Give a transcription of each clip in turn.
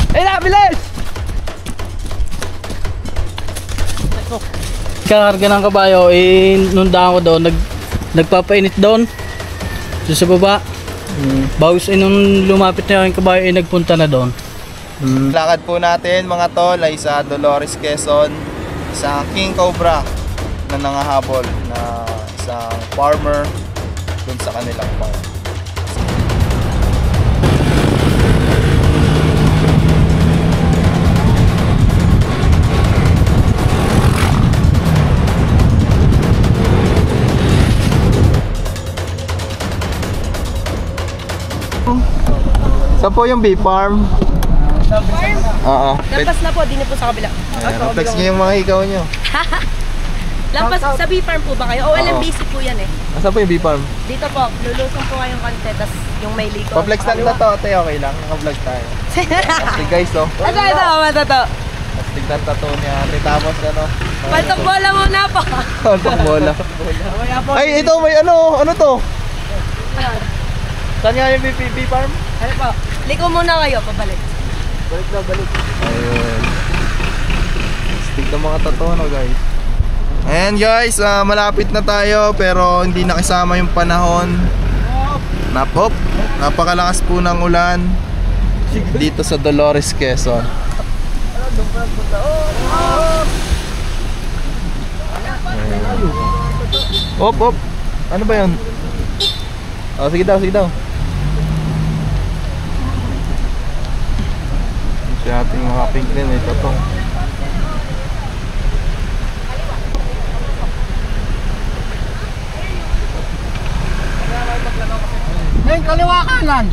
Ay na, bilis! Kakarga ng kabayo, inundahan ko doon, nagpapainit doon. Doon sa baba. Bagus nung lumapit na yung kabayo, nagpunta na doon. Lakad po natin mga tol ay sa Dolores, Quezon, sa King Cobra na nangahabol na isang farmer dun sa kanilang farm. Saan po yung bee farm? Oo. Lampas na po, di na po sa kabila. Flex nyo yung mga ikaw nyo. Lampas sa bee farm po ba kayo? O LMBC po yan eh. Saan po yung bee farm? Dito po, lulusong po kayong konti, tas yung may ligo. Pa-flex na to, ate, okay lang. Naka-vlog tayo. Astig guys, oh. Ito, matato. Astig na tato niya. Ate, tapos ano? Paltok bola muna po. Paltok bola. Ay, ito may ano to? Saan nga yung bee farm? Ano po? Liko muna kayo, pabalik. Balik. Ayun. Astig na mga tato, no guys. Ayan guys, malapit na tayo pero hindi nakisama yung panahon. Napakalakas po ng ulan dito sa Dolores, Quezon. Op. Ano ba yun? Oh, sige daw. Si ating mga pink din, ito to. Ngayon, kaliwa kanan.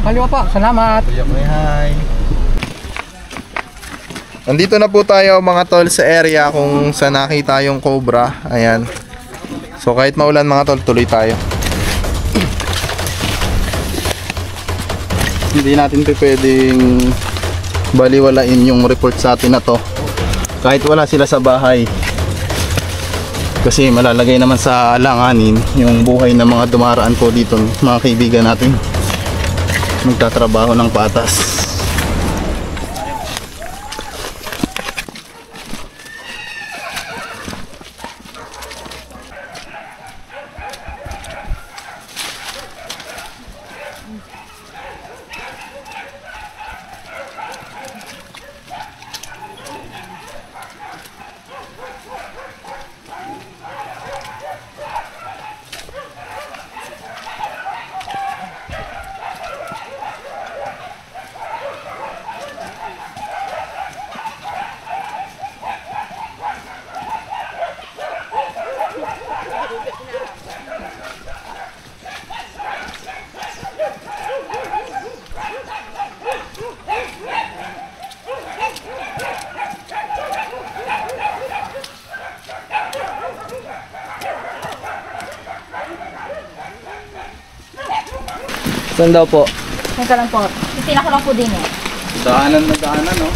Kaliwa pa, salamat. Hi. Nandito na po tayo mga tol sa area kung saan nakita yung cobra. Ayan. So kahit maulan mga tol, tuloy tayo. Hindi natin pwedeng baliwalain yung report sa atin na to kahit wala sila sa bahay. Kasi malalagay naman sa alanganin yung buhay ng mga dumaraan po dito, mga kaibigan natin magtatrabaho ng patas. Saan daw po? Ito lang po. Itin ako lang po din eh. Daanan, no?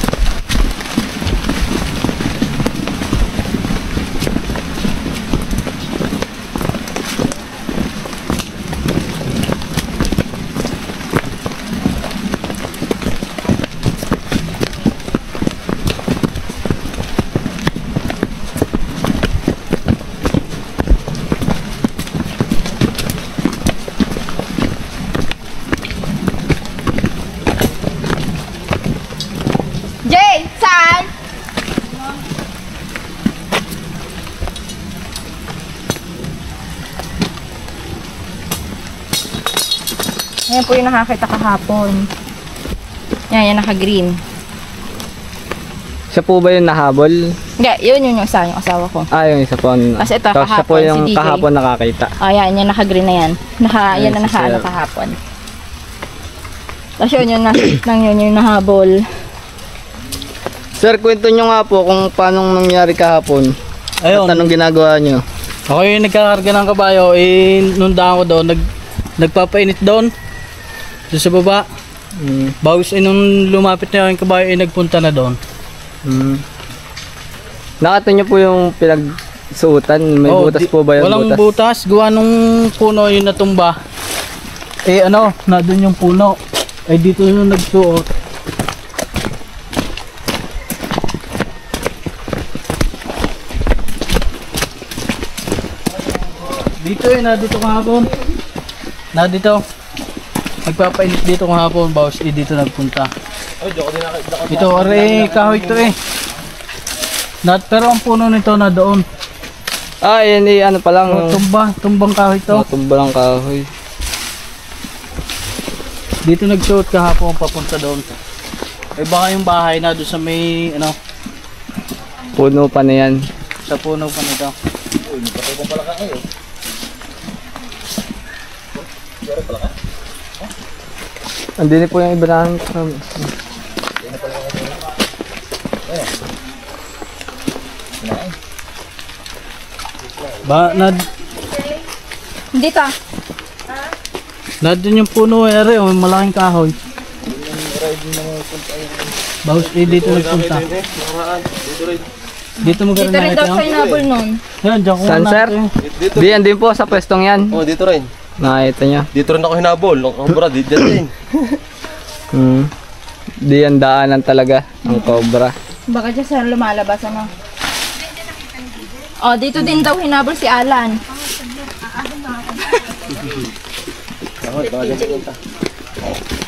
Jay! Saan? Ayan po yung nakakita kahapon. Yan naka-green. Siya po ba yung nahabol? Hindi, yun yung isa, yung asawa ko. Yung isa po. Kasi ito, Tapos siya po kahapon, yung si DJ. kahapon nakakita. Ayan, yung naka-green na yan. Yan na si Sir. kahapon. Tapos yun yung nahabol. Sir, kwento nyo nga po kung paano nangyari kahapon. Ayun. At anong ginagawa nyo? Ako yung nagkakarga ng kabayo, inundahan ko doon, nagpapainit doon. Doon sa baba. Bagus nung lumapit na yung kabayo, nagpunta na doon. Nakita nyo po yung pinagsuotan? May butas po ba yung walang butas? Gawa nung puno yung natumba. Na doon yung puno. Ay dito yung nagsuot. Dito dito kahapon. Dito. Nagpapainit dito kahapon, bawas dito nagpunta. Ito, kahoy to pero ang puno nito na doon. Ah, yan ano pa lang. Tumbang kahoy to. Tumba lang kahoy. Dito nagsuot kahapon papunta doon. Baka yung bahay na doon sa may Puno pa na yan. sa puno pa nito. Andun po yung iba namin. Dito. Doon yung puno malaking kahoy. Bawas dito nagpunta. Dito mo Dito rin daw sa inabol nun. Yan, dyan ko Saan, sir? Diyan din po sa pwestong yan. Oh, dito rin. Nakita niya. Dito rin ako hinabol. Ang cobra, dito din. Di yan daanan talaga ang cobra. Baka dyan sa lumalabas ano. Oh, dito din daw hinabol si Alan.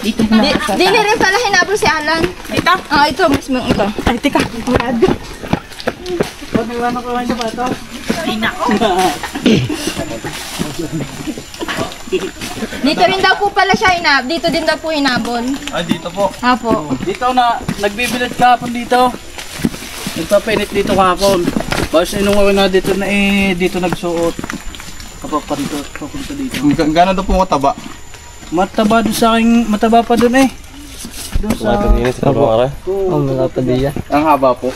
Dito na. Di rin pala hinabol si Alan. Dito? Ah, ito mismo ito. Ay, tika. Marado. Pag-iwan ko yung sapato. Ay, nako. Dito rin daw po pala siya hinabol. Dito din daw po hinabol. Ay, dito po. Apo. Dito nagbibilad kahapon dito. Nagpapainit dito kahapon. Bawas inungaw na dito dito nagsuot. Papunta dito. Gano'n daw po mataba? Mataba doon sa akin, mataba pa doon Doon sa... Inis na po, ara. Oh, wala pa di yan. Ang haba po.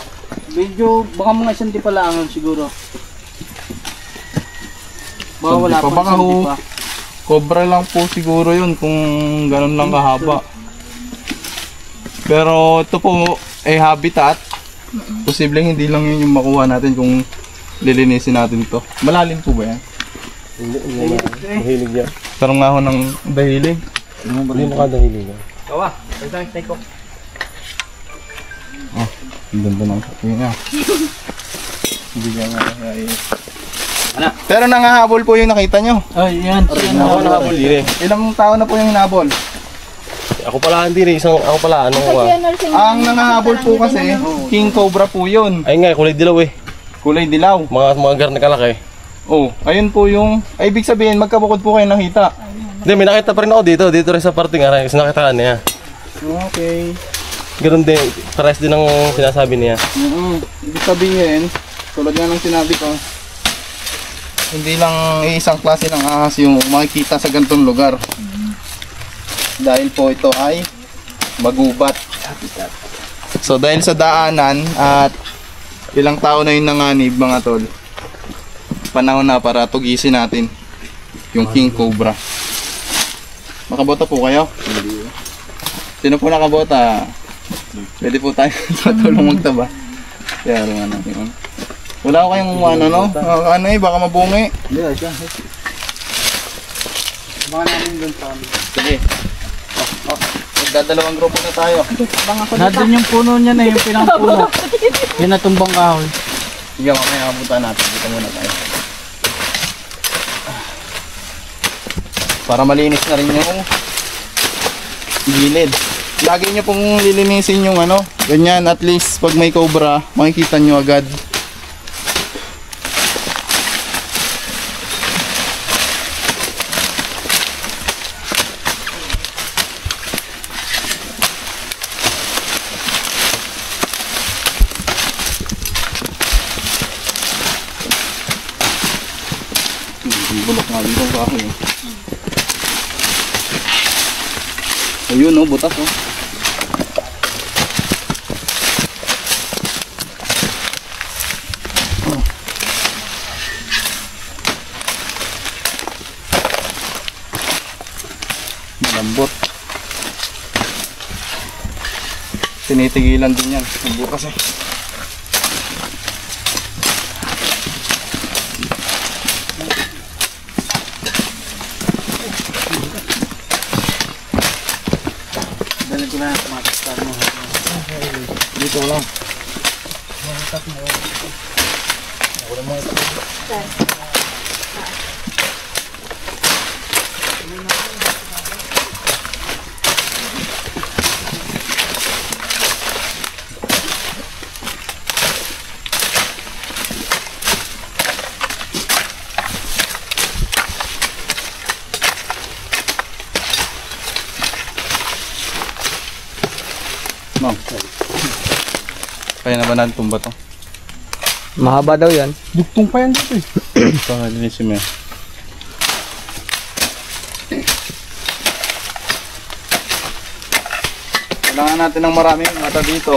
Medyo, baka mga isang di pala ang siguro. Baka Isang wala di pa, pa, baka isang di ho. pa. Cobra lang po siguro yun kung gano'n lang kahaba. Pero ito po habitat. Posibleng hindi lang yun yung makuha natin kung lilinisin natin to. Malalim po ba yan? Hindi mahilig yan. Tarong nga ho ng dahilig. Hindi makadahilig yan. Kawa, take ko. Oh, ang ganda ng kape niya. Hindi niya nga Pero nangahabol po yung nakita nyo. Ay, yan. Ako nahabol din Ilang tao na po yung hinabol? Ako pala hindi rin. Ako pala, ano ko Ang nangahabol po kasi, King Cobra po yun. Ay nga, kulay dilaw Kulay dilaw. Mga garna kalaki. Oh, ayun po yung... Ay, ibig sabihin, magkabukod po kayo nakita. Hindi, may nakita pa rin ako dito. Dito rin sa parting aray. Kasi nakitaan niya. Okay. Ganun din. Pares din ang sinasabi niya. Ibig sabihin, tulad nga ng sinabi ko, hindi lang isang klase ng ahas yung makikita sa ganitong lugar. Dahil po ito ay magubat. So dahil sa daanan at ilang tao na yung nanganib mga tol, panahon na para tugisin natin yung King Cobra. Makabota po kayo? Sino po nakabota? Pwede po tayo tulong magtaba. Kaya naman natin yun. Wala ko kayong baka mabungi. Baka namin doon pa. Sige. Magdadalawang grupo na tayo. Nandun yung puno niya yung pinangpuno. Yan na tumbang kahoy. Sige, mamaya abutan natin. Dito muna tayo. Para malinis na rin yung gilid. Lagi nyo pong lilinisin yung ganyan, at least pag may cobra, makikita nyo agad. Bulok nga dito ang kahoy. Ayun butas malambot. Tinitigilan din yan. Bukas Dalan ko na matastar mo. Dito lang. Ma'am. Kaya na ba natin tumba to? Mahaba daw yan. Duktong pa yan dito eh. Ito, linisin mo yan. Kailangan natin ng maraming mata dito.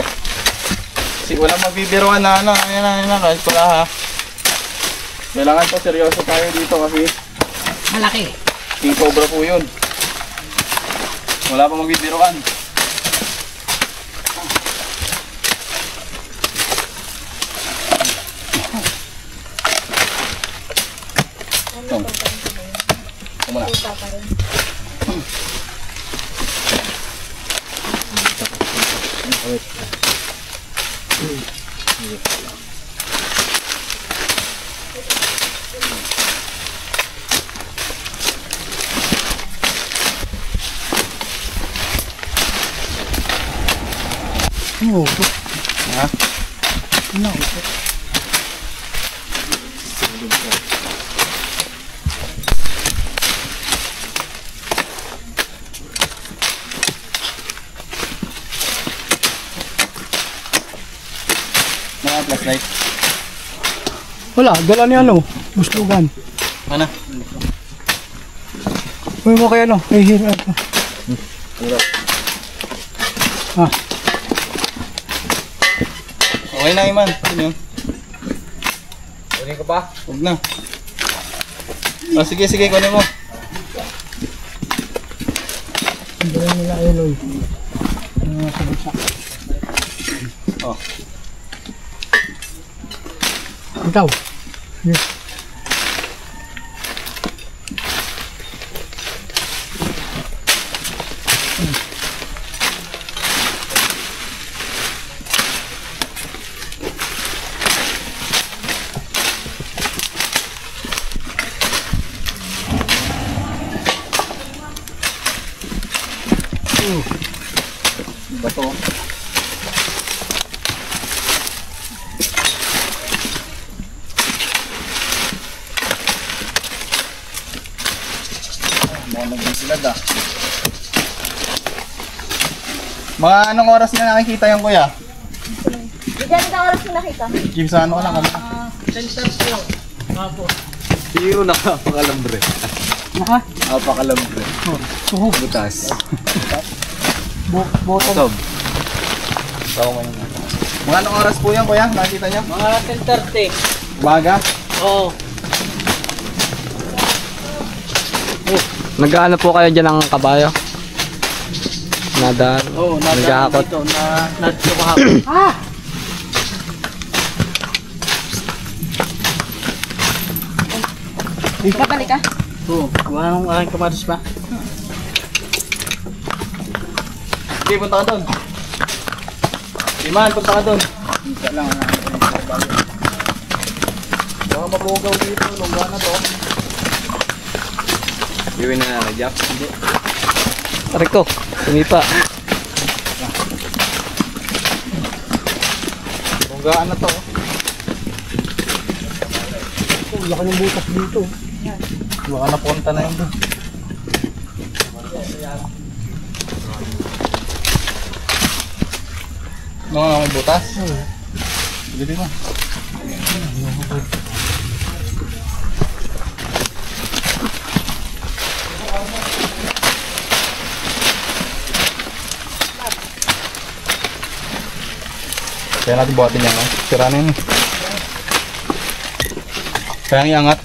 Kasi walang mabibiruan na ano. Ayan na, kahit pala ha. Kailangan to, seryoso tayo dito kasi Malaki. king cobra po yun. Wala pa magbibiruan. Ito. Ito muna. Ha? Mga flashlight. Wala, dala ni ano, buslugan. Mana? Uy mo kay ano, kay here. Ah, Okay na, Iman. Ano yun? Kunin ko pa. Huwag na. Oh, sige, kunin mo. dala nila Eloy. Oh. Ikaw. Yes. Bato. Mga nagbisilad ah. Mga anong oras na nakikita yung kuya? Diyan na oras na nakita. Kim sa ano ka lang? Centers lang. Apo. Tiro nakapakalambre. Naka, Napakalambre. tuhog. Butas. Bottom. Mga anong oras po yan kuya? Nakikita niyo? Mga 10:30. Baga? Oo. Nag-ano po kayo dyan ng kabayo? Nadaan. Oo, Naghahakot. dito na nadto ko hapon. Babalik ka. Oo, wala nang aking kamatis pa. Sige, punta ka doon. Iman, punta ka doon. Isa lang. Baka mabugaw dito. Lungga na to. Iwin na na, Jack. Rico, sumipa. Lunggaan na to. Laki ng butas dito. Baka napunta na yun doon. May butas? Sige din mo. Kaya natin buhatin yan, no? Sira na yun eh. Kaya ang iangat.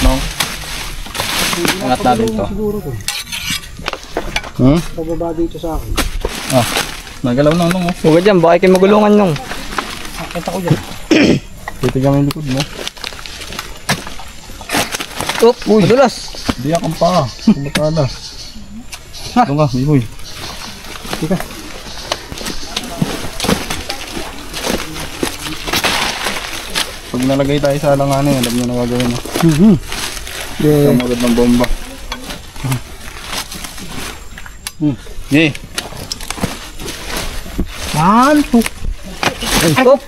No? Angat natin to. Siguro to. Pababa dito sa akin. Ah, nagalaw na nung. Huwag dyan, baka kayo magulungan nung. Kita ko dyan. Titigan mo yung likod mo. Oop, madulas. Di akong pa. Kumatalas. Ito nga, biboy. Tika. Pag nalagay tayo sa alanganin, alam nyo na gagawin mo. Yeah. Ito magod ng bomba. Yeah. Yan. Oop.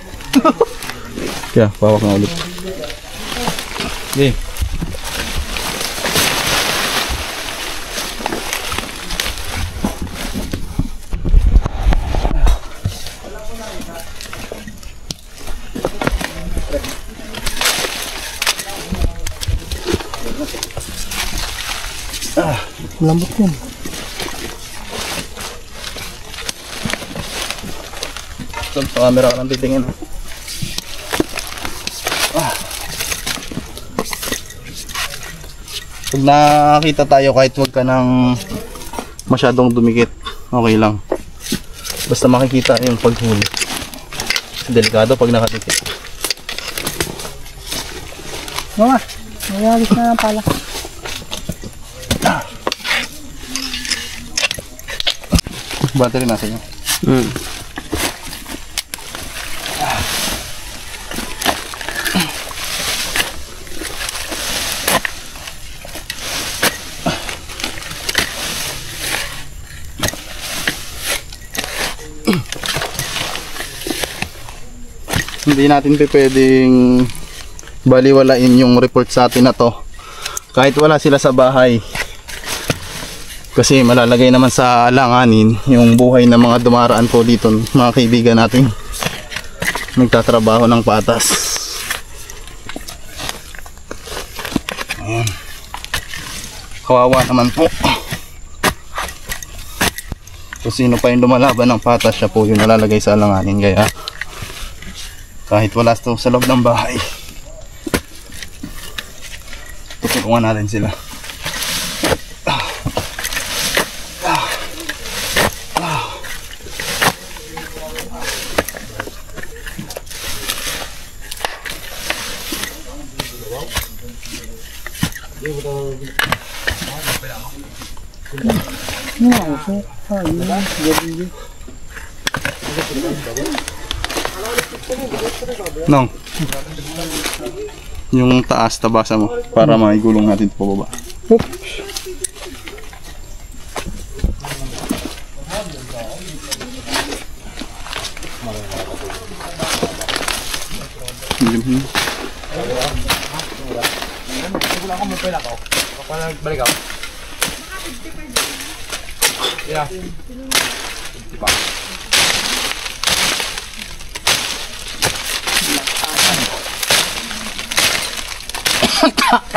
Kaya, pawak na ulit. Yeah. Lambot yun. Sa camera ka lang titingin. Pag nakakita tayo kahit wag ka nang masyadong dumikit, okay lang. Basta makikita yung paghuli. Delikado pag nakadikit. Mama, mayalis na pala. Battery nasa inyo. Hindi natin pwedeng baliwalain yung report sa atin na to kahit wala sila sa bahay, kasi malalagay naman sa alanganin yung buhay ng mga dumaraan po dito, mga kaibigan natin nagtatrabaho ng patas. Ayan. Kawawa naman po. Kung sino pa yung lumalaban ng patas, siya po yung nalalagay sa alanganin. Kaya kahit wala ito sa loob ng bahay, tutulungan natin sila. Nong, yung taas tabasa mo para maigulong natin ito pababa.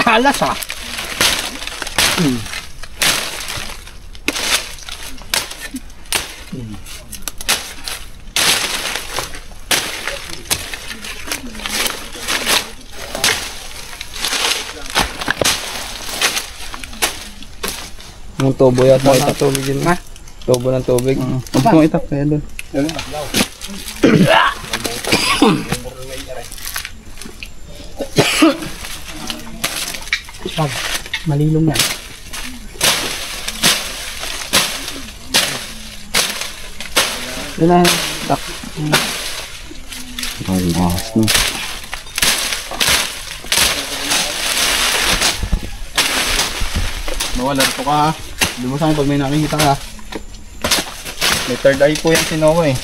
Alas ah. Yung tubo yata ng tubig yun. Ha? Tubo ng tubig. Huwag mong itap kaya doon. Pag malilong yan. Yun na. Tak. Ang ahas na. Nawala ito ka ha. Hindi mo sa akin pag may nakikita ka. May third eye po yan si Noah eh.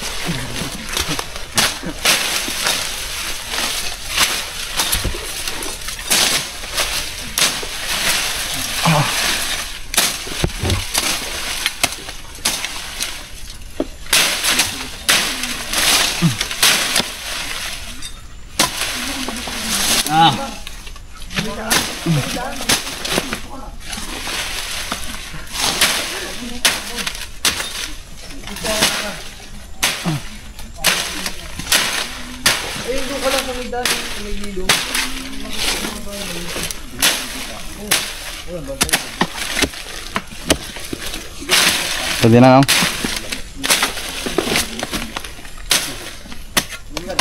Pwede na lang.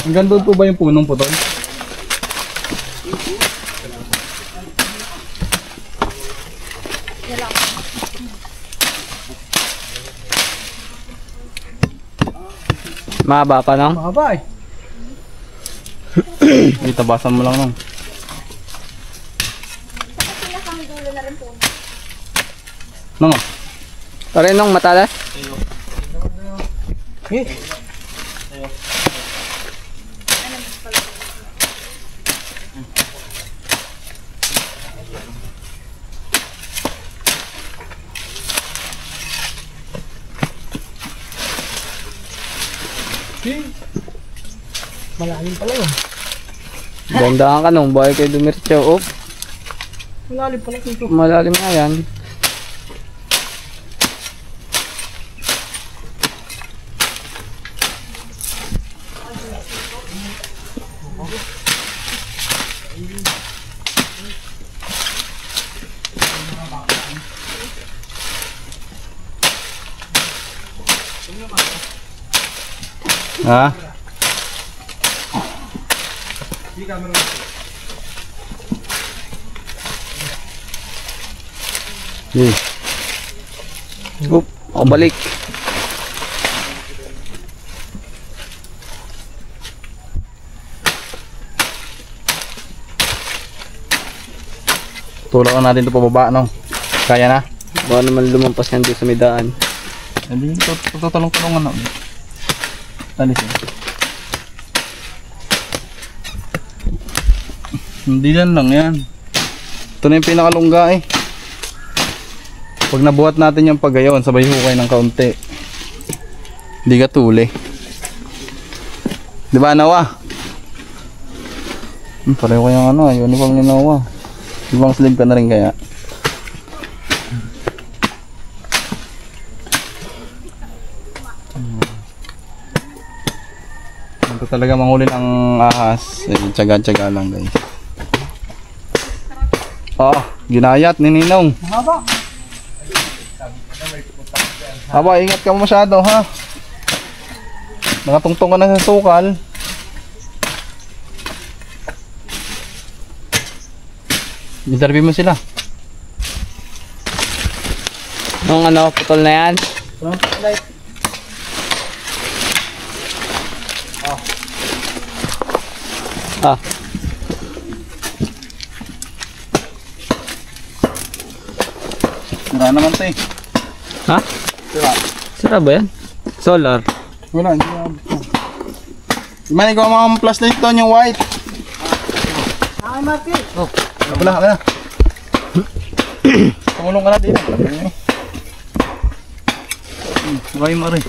Hanggang doon po ba yung punong putol? Mahaba pa no? Mahaba eh. Itabasan mo lang nung. Nung. Parin nung matalas? Eh. Malalim pala yun. Bandahan ka nung, bakit kayo dumiretso? Oh, Malalim pala dito. malalim nga yan. Ha? Oop, ako balik. Tulungan natin ito pababa, no? Kaya na? Baka naman lumampas yan doon sa may daan. Hindi, tutulong-tulungan na. Alis eh. Hindi lang yan. Ito na yung pinakalungga eh. Pag nabuhat natin yung pagayon, sabay hukay ng kaunti. Hindi ka tuli. Di ba, Nawa? Pareho kayong ano, uniform ni Nawa. Ibang sleeve ka na rin kaya. Ito talaga manghuli ng ahas. Tsaga-tsaga lang guys. Ginayat ni Ninong. Haba, ingat ka masyado ha. Nakatungtong ka na sa sukal. Interview mo sila. Yung ano, putol na yan. Ah. Sira naman ito eh. Ha? Sira ba yan? Solar. Wala, hindi na. Iman, ikaw mga flashlight doon, yung white. Wala. Tumulong ka na din. Huwag mo rin.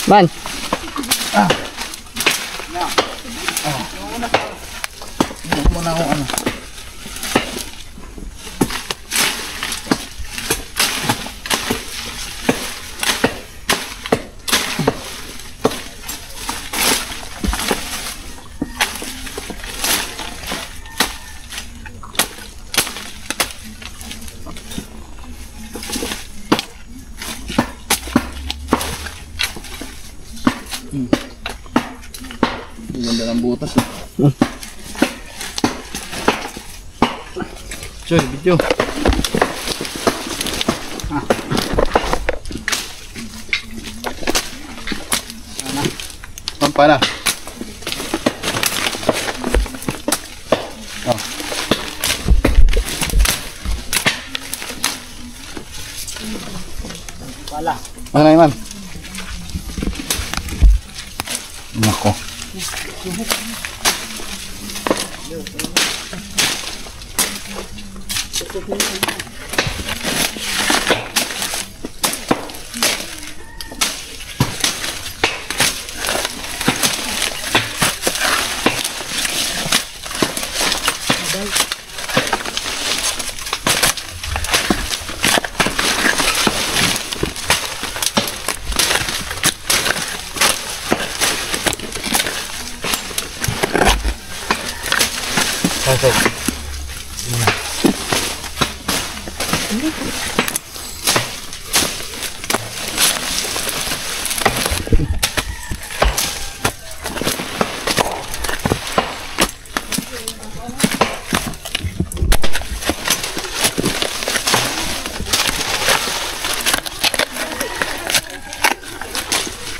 Man! Muna ako ano. Ganda ng butas eh. Choy, video. Pampala. Ano na Iman? Nako.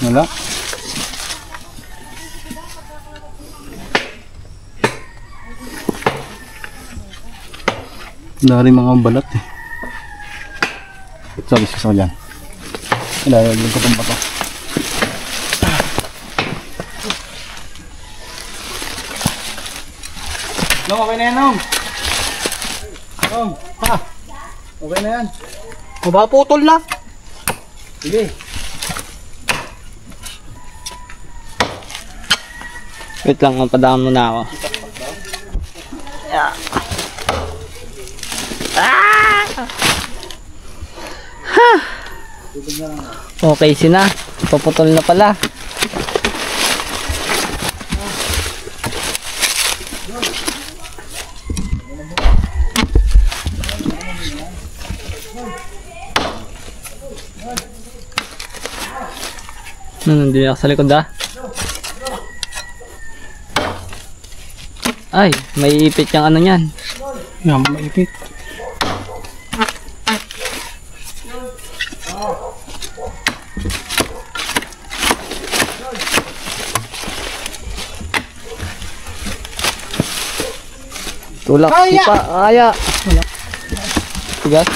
Wala. Dari mga balat eh. Sabi ko dyan. Ilalagyan ko itong bato. No, okay na yan, Nom. Nom, ha? Okay na yan. Mabaputol na. Sige. Wait lang, mapadaan mo na ako. Yeah. Okay, sina. Paputol na pala. Hindi ako sa likod ah. Ay, may ipit yung ano niyan. Yan, maipit. Tulak. Ipa, aya. Tigas.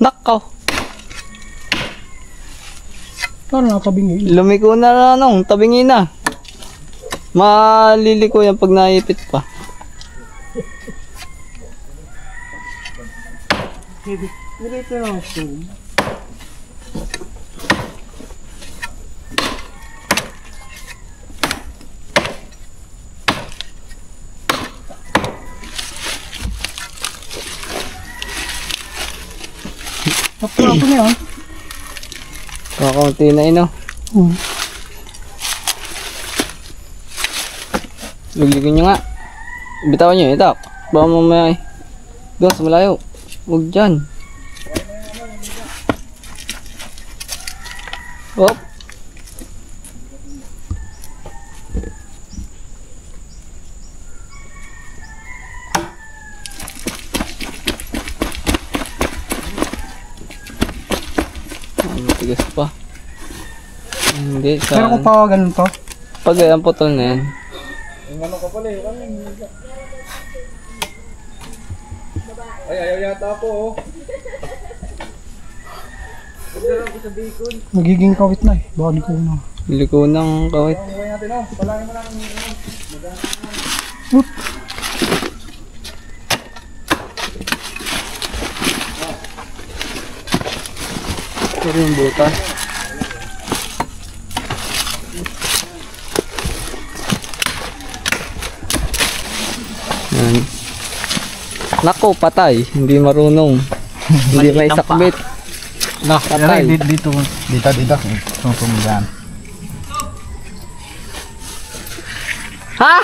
Nakaw. Parang nakabingi. Lumiko na nung tabingi na. Maliliko yan pag naipit pa. Ako na yan. Kakaunti na ino. Luglikin nyo nga. Bitawan nyo, itak. Baka mamaya eh. Gas, malayo. Huwag dyan. Hop. Matigas pa. Hindi, sa... Pero kung pa ganun to. Pag ang putol na yan. Magiging kawit na eh. Baka di ko na. Liko ng kawit. Ito yung butas. Yan. Nako, patay. Hindi marunong. Hindi may sakbit. Patay. Dito. Tutumigan. Ha?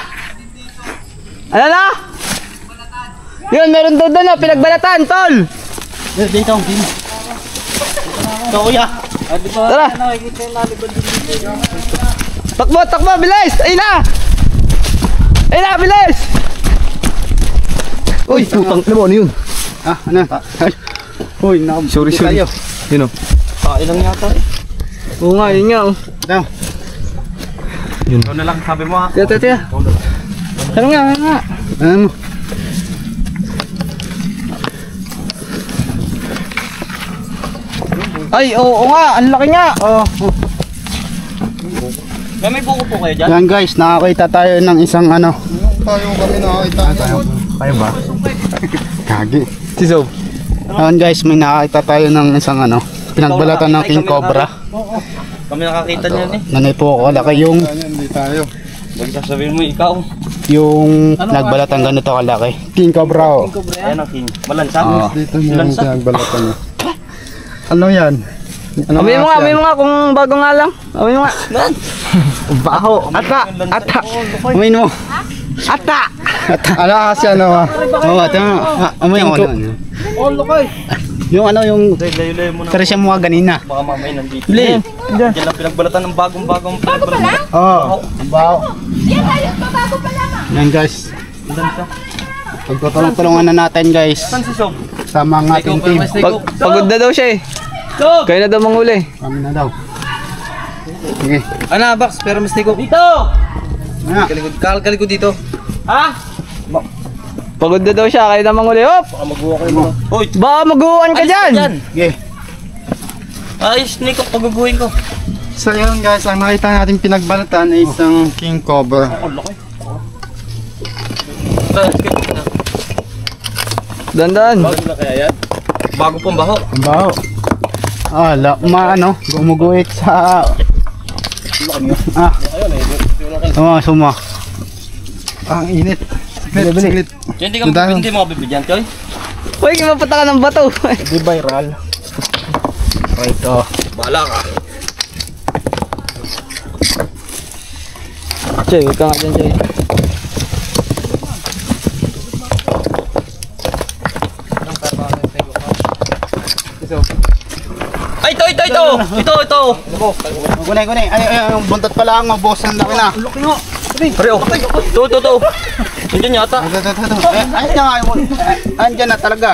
Ano na? Yun, meron doon na. Pinagbalatan, tol. Dito ang pin. Ito kuya. Tara. Takbo, takbo, bilis! Ayun na! Ayun na, bilis! Uy, putang na mo, ano yun? Ah, ano? Uy, Sorry. Yun o. Ilang yata eh. Oo nga, yun nga. Oh. Ikaw na lang, sabi mo ha. Tiya. Ano nga, ano nga. Ano? Ay, oo nga, ang laki nga. May buko po kayo dyan? Yan guys, nakakita tayo ng isang ano. Tayo kami nakakita. Tayo ba? Kagi. Si Zob. Yan guys, may nakakita tayo ng isang ano. Pinagbalatan ng King Cobra. Kami nakakita niyan eh. Nanay po ako, laki yung Huwag sasabihin mo ikaw. yung nagbalatan ganito kalaki. King Cobra oh. Ayan ang king. Malansa. Oo. Dito yung pinagbalatan niya. Ano yan? Ano Amoy mo nga kung bago nga lang. Amoy mo nga. Baho. Ata. Umain mo. Ata. Ano kasi ano ha? Oo, ito nga. Amoy mo ano. Oh, lokay. Yung ano yung Layo-layo mo na. pero siya mga ganina. Baka mamay nandito. Bili. Diyan lang pinagbalatan ng bagong-bagong Bago pa lang? Oo. Baho. Yan, ayos pa, bago pa lamang. Yan guys. Pagtutulong-tulungan na natin guys. Saan si Sob? Sa mga ating team. Pagod na daw siya eh. Kaya na daw manghuli. Kami na daw. Sige. Ana, box, pero mistake ko. Dito! Ano? Kalikod dito. Ha? Pagod na daw siya, kaya na manghuli. Hop! Baka mag-uwa kayo mo. Hoy! Baka maguwan ka dyan. Sige. Ayos, Nico, paguguhin ko. So yun guys, ang nakita natin pinagbalatan ay isang King Cobra. Dandan. Bago na kaya yan? Bago pong baho. Ang baho. Gumuguit sa... Suma. Ang init. Saglit. Hindi ka makabibigyan, Choy? Uy, mapata ka ng bato. Di viral. Right oh. Bahala ka. Choy, huwag ka nga dyan, Choy. Ay, ito! Gunay. Ay, yung buntot pa lang, boss. Ang laki na. Pare, oh. Ito. Nandiyan yata. Andyan na talaga.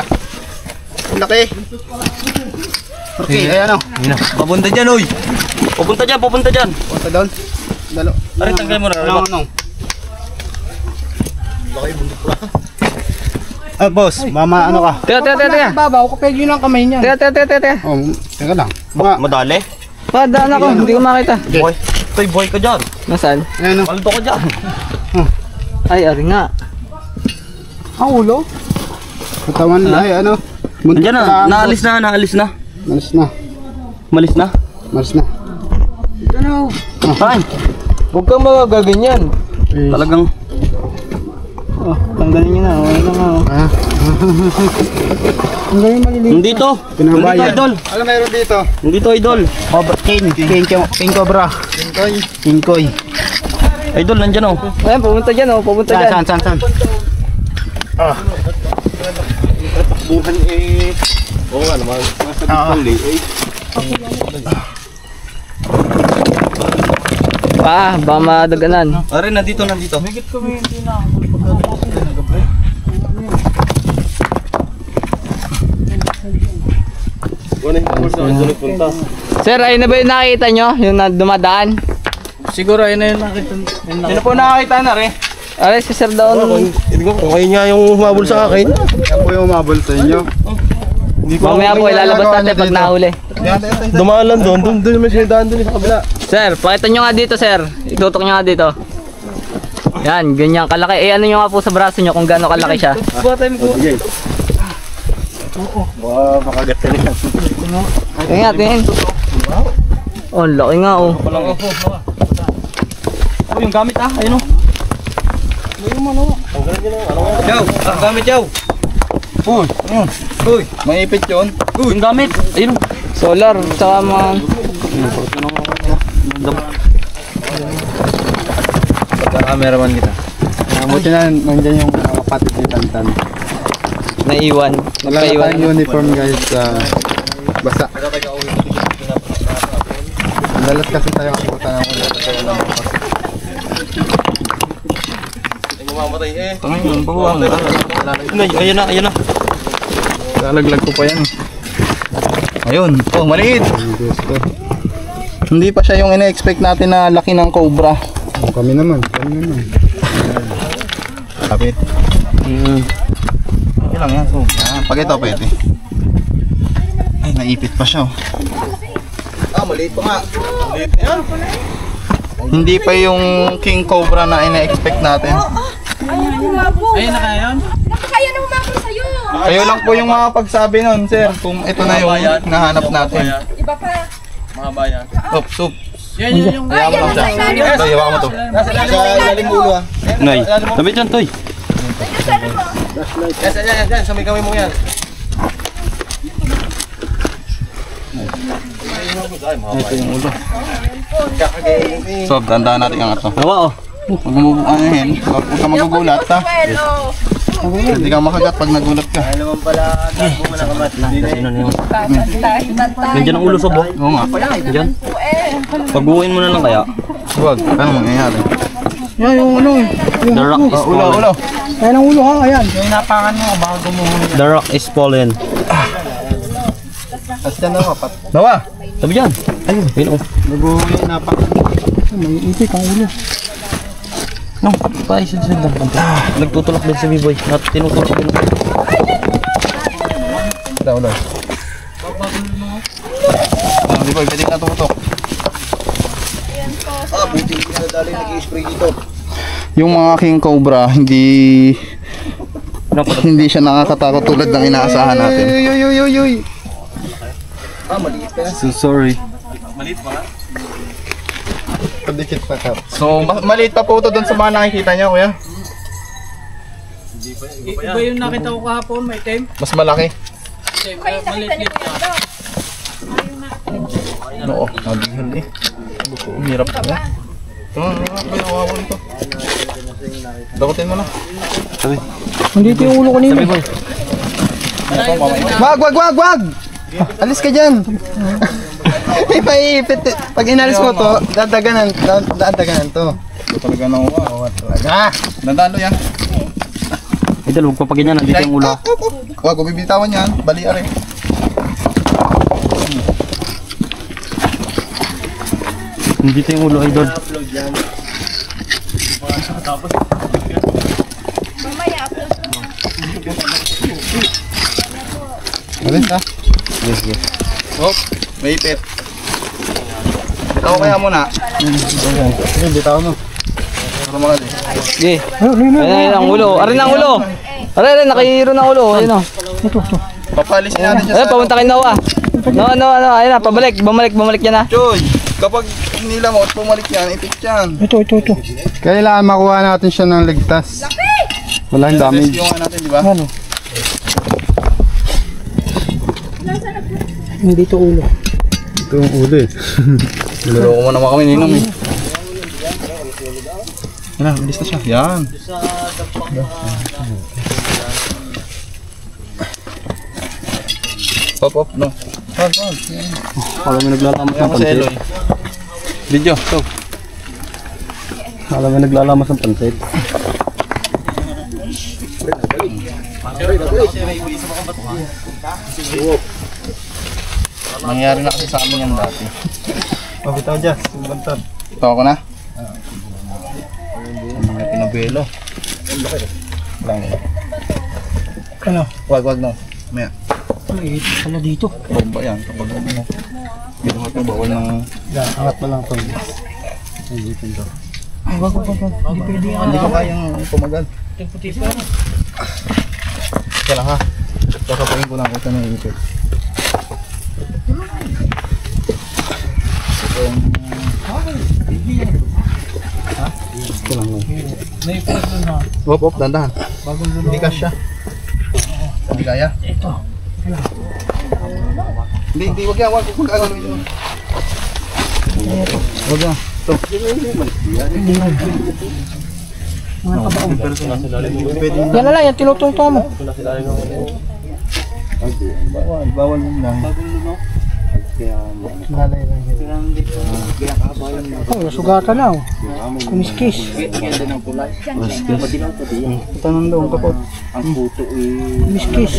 Ang laki. Okay, ayan o. Papunta dyan, oy. Papunta dyan. Punta doon. Dalo. Aray, tanggal mo na. Ano? Ah, boss, mama ano ka? Teka. Babaw ko pwede yun ang kamay niya. Teka. Oh, teka lang. Mga, Madali. Padaan ako, hindi ko makita. Boy. Toy, boy ka dyan. Nasaan? ayan o. Paldo ka dyan. Ay, ari nga. Ang ulo? Katawan na, ay ano. Buntot Nandiyan pa na. lang, Naalis na. boss. Malis na. Ay, Huwag kang magaganyan. talagang. Oh, tanggalin nyo na. Wala na nga. Ah, Ang ganyan maliliit. Nandito, pinabayan. idol. Ano meron dito? Nandito, idol. King Cobra. King Koy. Idol, nandyan, oh. Ayan, pumunta dyan, oh. Pumunta dyan. Saan? Ah. Bukan eh. Oo nga naman. Baka madaganan. Aray, nandito. Sir, ayun na ba yung nakita nyo? Yung dumadaan? Siguro ayun na yun nakita. Sino po nakakita na, re? Aray, si Sir doon. Hindi ko, kung kayo nga yung humabol sa akin. Yan po yung umabol sa inyo. Mamaya po, ilalabas natin pag nahuli. Dumaan lang doon may sinidaan doon sa kabila. Sir, pakita nyo nga dito, sir. Itutok nyo nga dito. Yan, ganyan kalaki. Eh, ano nyo nga po sa braso nyo kung gaano kalaki siya. Wow, makagat ka niyan. Tingin. Oh, laki nga, oh. Oh, yung gamit ayun oh. Yaw, ang gamit yaw. Uy, maipit yun. Yung gamit, ayun. Solar, tsaka mga... Pagka-cameraman kita. Buti na nandiyan yung mga kapatid ni Tantan. Naiwan. Wala na Nagpaiwan. tayong uniform guys sa basa. Dalat kasi tayo ang puta ng ulit. Mamamatay eh. Tangin, bahuang. Ayun na. Lalaglag ko pa yan. Ayun, oh maliit. Hindi pa siya yung ina-expect natin na laki ng cobra. Kami naman. Kapit. Okay lang yan. So, pag ito pwede. Ay, naipit pa siya. Ah, maliit pa nga. Maliit na yan. Hindi pa yung king cobra na ina-expect natin. Ayun na kaya yun? Nakakaya na humabol sa'yo. Kayo lang po yung makapagsabi nun, sir. Kung ito na yung nahanap natin. Iba pa. Mahaba yan. Sup. Yan yung... Hayaan mo lang siya. Ito, iwan mo to. Sa ilalim ulo ah. Nay, sabit yan, Toy. Yan, sa may kamay mo yan. Ito yung ulo. So, tandaan natin ang ito. Hawa, oh. Huwag mo huwag ka magugulat ha. Hindi ka makagat pag nagulat ka. Nandiyan ang ulo sa buhok. Oo nga. Nandiyan. Pagbuuin mo na lang kaya. Huwag. Ano mangyayari? Yan yung ulo eh. The rock is Ulo, fallen. ulo. Ayan ang ulo ha, ayan. Yung inapangan mo, baka gumuhuli. The rock is fallen. Tapos yan na kapat. Bawa! Sabi dyan. Ayun, oh. Naguhuli na pa. May itik ang ulo. No, pa-isil-sil lang. Nagtutulak din si B-Boy. Tinutulak din. Ulo. Di ba, pwede ka tutok. Buti hindi na dali nag-i-spray dito. Yung mga king cobra, hindi siya nakakatakot tulad ng inaasahan natin. Maliit pa yan. So sorry. Padikit pa ka. So, maliit pa po ito doon sa mga nakikita niya, kuya. Iba yung nakita ko kahapon, may time. Mas malaki. Maliit pa. Oo, nabihal eh. Ang hirap na. Awawan to. Dakutin mo na. Nandito yung ulo kanina. Wag! Alis ka dyan! Ipaipit. Pag inalis mo to, dadaganan to. Ito talaga nawawa. Talaga. Nandalo yan. Idol, huwag pa ganyan. Nandito yung ulo. Wag ko bibitawan yan. Bali are. Nandito yung ulo, idol. Mamaya, Alis ha? Yes. Oh, may ipit. Ikaw kaya muna. Bitawan mo. Para mga di. Sige. Ayan ang ulo. Arin ang ulo. Arin, nakihiro ng ulo. Ayun o. Papalisin natin dyan Ayun, papunta kay Noah. Noah. Ayun na, bumalik yan na. Choy, kapag hinila mo at bumalik yan, ipit yan. Ito. Kailangan makuha natin siya ng ligtas. Walang damage. Rescue natin, di ba? Ano? Nandito ulo. Ito yung uli. Nilaro ko mo naman kami ninong eh. Yan na, bilis na siya. Yan. Pop, no. Pop. Kala mo naglalamas ng Yan mo si pansit. Eloy. Video, to. Kala mo naglalamas ng pansit. Nangyari na kasi sa amin yan dati. Mabitaw dyan. Sumbantad. Ito ako na. Mga pinabelo. Ano? Wag no. Maya. May ito pala dito. Bomba yan. Kapag ano. Dito mo ito, bawal ng... Yan, angat mo lang ito. Ay, wag. Hindi pwede yan. Hindi ko kayang pumagal. Puti pa. Kaya lang ha. Kakapain ko lang ito ng ipit. May ipot doon ha. Hop, dandahan. Hindi ka siya. Hindi kaya? Ito. Hindi, wag yan. Wag mag-agano yun. Wag yan. Ito. Yan na lang, yan tinutungtong mo. Bawal yun lang. Oh, nasugatan na oh. Kumiskis. Ito nang doon kapot. Kumiskis.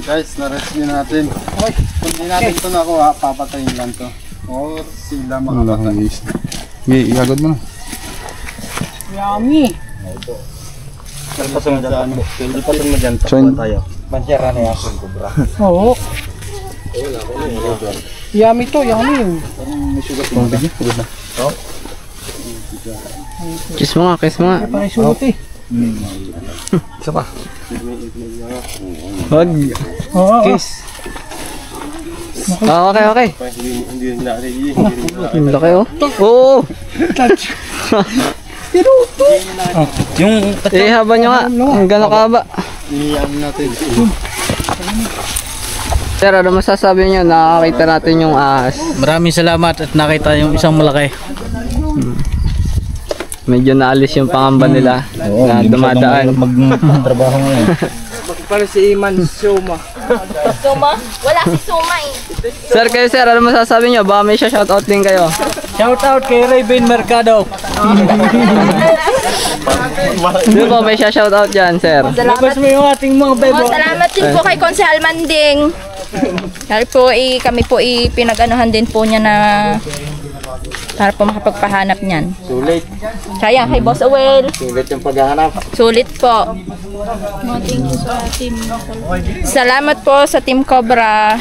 Guys, na-rescue natin. Kung di natin ito nakuha, papatayin lang to. O sila makapatay. Iagad mo na. Yummy. Pasok mo dyan. Join. Pansera na yan. Kubra. Oo. Yummy to, yummy. Kiss mo nga. Parang suot eh. Isa pa. Wag. Oo. Kiss. Okay. Ang laki oh. Oo. Pero ito. Yung Ihaba nyo nga. Ang gano'ng kahaba. Iyan natin. Sir, ano masasabi nyo? Nakakita natin yung ahas. Maraming salamat at nakita yung isang malaki. Medyo naalis yung pangamba nila na dumadaan. Magtrabaho ngayon. Suma? Wala si Suma eh. Sir, ano masasabi nyo? Baka may shoutout din kayo. Shout out kay Raven Mercado. Di ba may shoutout dyan, sir? Labas mo yung ating mga bebo. Salamat din po kay Konsehal Manding. Kami po pinag-anuhan din po niya na para po makapagpahanap niyan. sulit. Kaya kay Boss Awel. Sulit yung paghahanap. Sulit po. Salamat po sa Team Cobra.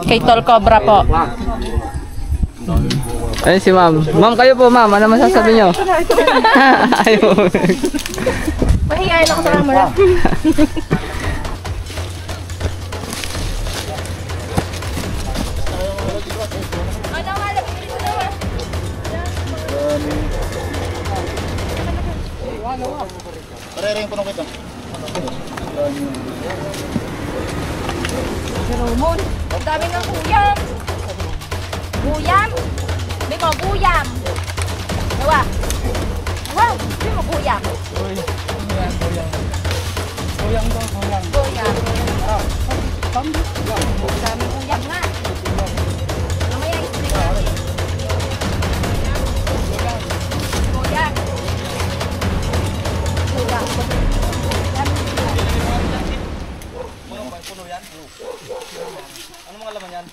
Kay Tol Cobra po. Ayun si ma'am. Ma'am, kayo po ma'am. Ano masasabi nyo? Ayaw. Mahihayin ako sa camera. Parering po nung kita. Pero Moon, buyam. Buyam. May mga buyam. Diba? Wow, may mga buyam. Kuyang daw, kuyang. Buyam. Dami buyam nga. Mamaya i-spray natin. Buyam. Buyam. Ano mga laman yan?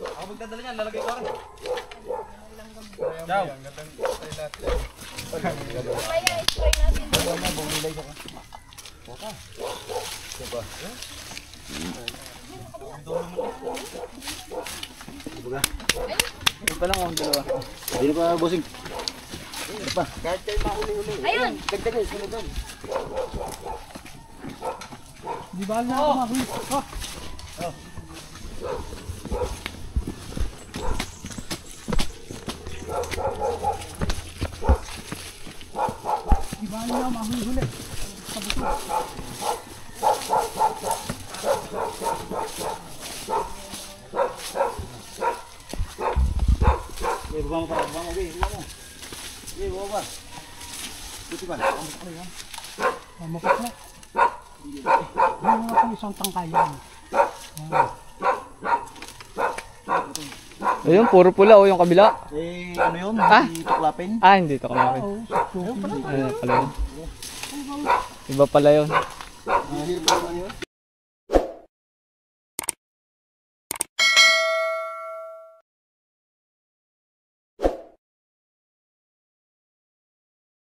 Ako magdadala niyan, lalagay ko rin. Ciao. Mamaya i-spray natin. Ito pa lang ang dalawa. Hindi pa, bossing. Ayun. Di ba na ako mahuli? Di ba na mahuli? Makas na. Yung mga po isang tangkayan. Ayun, puro pula o yung kabila. Eh, ano yun? Ah? Hindi tuklapin? Ah, hindi ito kumapit. Oo, Ayun pala yun. Iba pala yun.